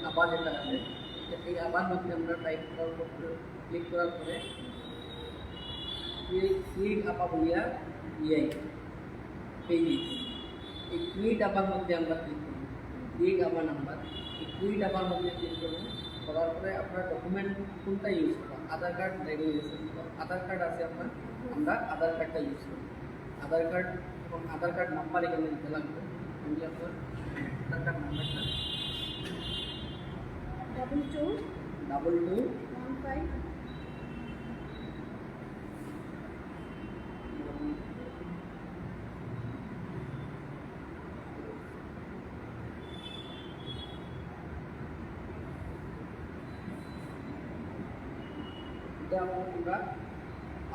আবার যেটা আছে এই আবার মধ্যে আমরা টাইপ করার পর ক্লিক করার পরে ক্রিয়েট আপা বলিয়া পেজ এই ক্রিয়েট আপার মধ্যে আমরা ক্লিক করব ক্রিয়েট আবার নাম্বার এই ক্রিয়েট আবার মধ্যে ক্লিক করব করার পরে আপনার ডকুমেন্ট কোনটা ইউজ করবো আধার কার্ড ড্রাইভিং লাইসেন্স আধার কার্ড আছে আপনার আমরা আধার কার্ডটা ইউজ করব আধার কার্ড এবং আধার কার্ড নাম্বার এখানে দিতে লাগবে আমি আপনার আধার কার্ড নাম্বারটা 2215 এটা আমরা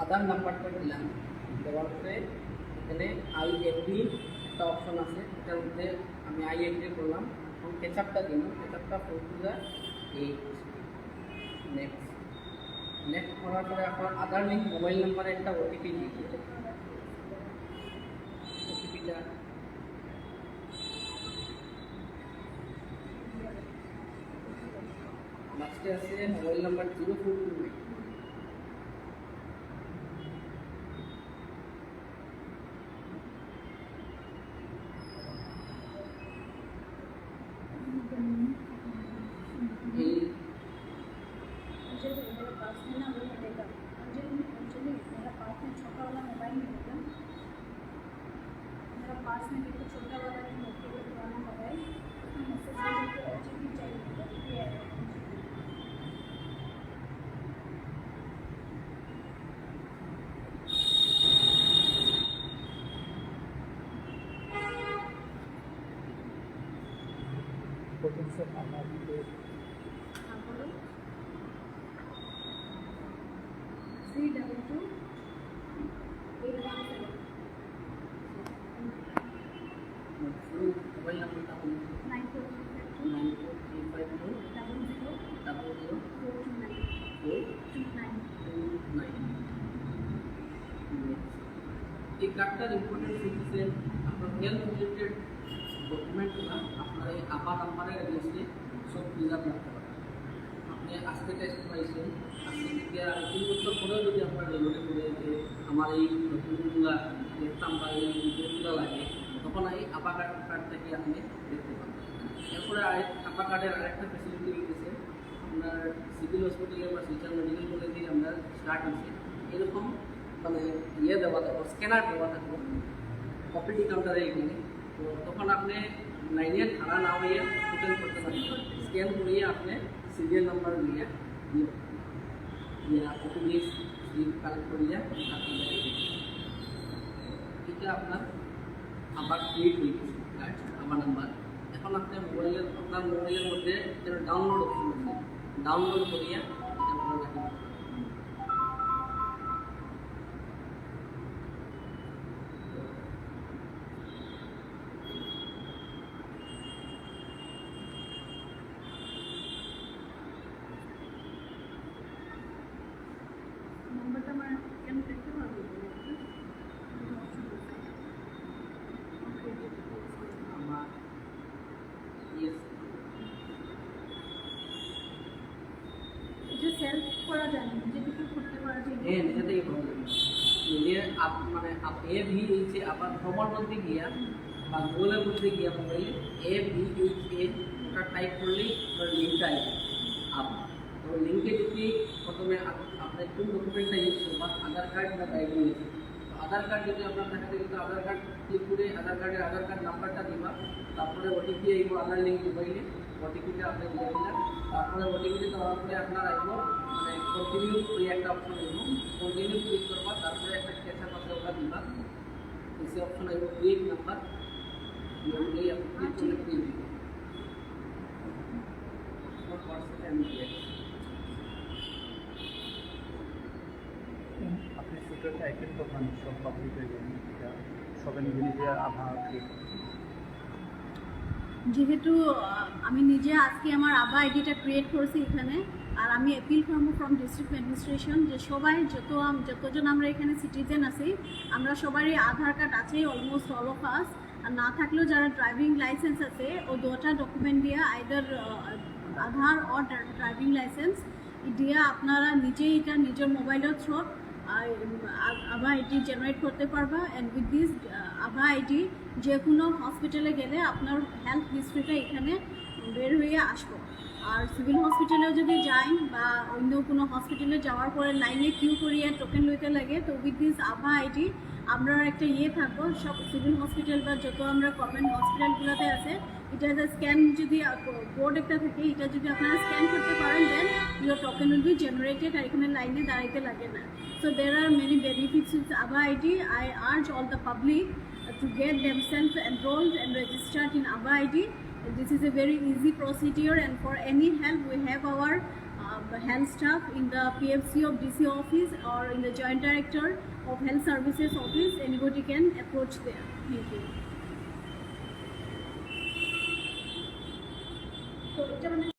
আধার নাম্বারটা দিলাম দেওয়ার পরে এখানে আইএনডি একটা অপশন আছে এটার মধ্যে আমি আইএনডি করলাম এবং কেচাপটা দিলাম কেচাপটা 428 নেক্সট করার পরে আপনার আধার লিঙ্ক মোবাইল নাম্বারে একটা ওটিপি দিয়ে দিতে ওটিপিটা লাস্টে আছে মোবাইল নাম্বার 0429 मेरा पास में ना वो मिलेगा अंजलि मेरा पास में छोटा वाला मोबाइल मिलेगा मेरा पास में देखो छोटा वाला भी मोबाइल पुराना मोबाइल मैसेज OTP चाहिए पोटेंशियल हमारे हाँ बोलो 322 817 मोबाइल नंबर का 9432 एक कार्डটার ইম্পর্টেন্ট ফিচার আপনার হেলথ রিলেটেড ডকুমেন্টগুলো আপনার এই আপার নাম্বারের এগেইনস্টে সব ফিল আপ করতে পারেন আপনি আজকে টেস্ট পাইছেন আজকে থেকে আর 3 বছর পরেও যদি আপনার রেলওয়ে করে যে আমার এই ডকুমেন্টগুলো দেখতাম বা এই ডিটেলসগুলো লাগে তখন এই আপার কার্ড থেকে আপনি দেখতে পাবেন এরপরে আপার কার্ডের আরেকটা ফেসিলিটি রয়েছে আপনার সিভিল হসপিটালে বা শিলচর মেডিকেল কলেজে আমরা স্টার্ট হয়েছে এরকম মানে ইয়ে দেওয়া থাকবো স্ক্যানার দেওয়া থাকবো অপিডি কাউন্টারে এখানে তো তখন আপনি লাইনের খাড়া না হয়ে হোটেল করতে পারেন স্ক্যান করিয়ে আপনি সিরিয়াল নাম্বার নিয়ে ওপিডি স্লিপ কালেক্ট করিয়ে এটা আপনার আবার ক্রিয়েট হয়ে গেছে আমার নাম্বার এখন আপনি আপনার মোবাইলের মধ্যে ডাউনলোড অপশন আছে ডাউনলোড করিয়া এটা আপনার রাখি नंबरটা আমার কেন দেখতে পারবো আমার ইয়েস যে সেলফ করা যায় না নিজে থেকে করতে পারা যায় হ্যাঁ নিজে থেকে করতে নিজে মানে এ ভি এইচ এ আপনার ভ্রমণ মধ্যে গিয়া বা গুগলের মধ্যে গিয়া মোবাইলে AVHA ওটা টাইপ করলেই ওটার লিঙ্কটা আসবে আপনার তো লিঙ্কে যদি প্রথমে আপনার কোন ডকুমেন্টটা ইউজ করবেন আধার কার্ড বা ড্রাইভিং লাইসেন্স আধার কার্ড যদি আপনার থাকে কিন্তু আধার কার্ড ক্লিক করে আধার কার্ডের আধার কার্ড নাম্বারটা দিবা তারপরে ওটিপি আইব আধার লিঙ্ক মোবাইলে ওটিপিটা আপনি দিয়ে দিলেন তারপরে ওটিপিটা দেওয়ার পরে আপনার আইব মানে কন্টিনিউ ওই একটা অপশন আইব কন্টিনিউ ক্লিক করবা তারপরে একটা ক্যাপচা পাশে ওটা দিবা এসে অপশন আইব ক্রিয়েট নাম্বার দিয়ে আপনি ক্লিক করলে ক্রিয়েট দিবেন আমার হোয়াটসঅ্যাপে আমি দিয়ে আপনি সুটটা একই তখন সব পাবলিক হয়ে যাবেন সবাই নিজে নিজে আভা ক্রিয়েট যেহেতু আমি নিজে আজকে আমার আভা আইডিটা ক্রিয়েট করেছি এখানে আর আমি অ্যাপিল করবো ফ্রম ডিস্ট্রিক্ট অ্যাডমিনিস্ট্রেশন যে সবাই যতজন আমরা এখানে সিটিজেন আছি আমরা সবারই আধার কার্ড আছে অলমোস্ট অল অফ আস আর না থাকলেও যারা ড্রাইভিং লাইসেন্স আছে ও দুটা ডকুমেন্ট দিয়ে either Aadhaar or driving licence দিয়ে আপনারা নিজেই এটা নিজের মোবাইলের থ্রু আভা আইডি জেনারেট করতে পারবা। অ্যান্ড উইথ দিস আভা আইডি যে কোনো হসপিটালে গেলে আপনার হেলথ হিস্ট্রিটা এখানে বের হয়ে আসবো। আর সিভিল হসপিটালেও যদি যাই বা অন্য কোনো হসপিটালে যাওয়ার পরে লাইনে কিউ করিয়ে টোকেন লইতে লাগে, তো উইথ দিস আভা আইডি আমরা একটা থাকবো সব সিভিল হসপিটাল বা যত আমরা গভর্নমেন্ট হসপিটালগুলোতে আছে, এটা স্ক্যান যদি কোড একটা থাকে, এটা যদি আপনারা স্ক্যান করতে পারেন then your token will be generated আর এখানে লাইনে দাঁড়াইতে লাগে না। So there are many benefits with ABHA ID. I urge all the public to get themselves enrolled and registered in ABHA ID. This is a very easy procedure, and for any help we have our health staff in the PFC of DC office or in the Joint Director of Health Services office. Anybody can approach there. Thank you. So,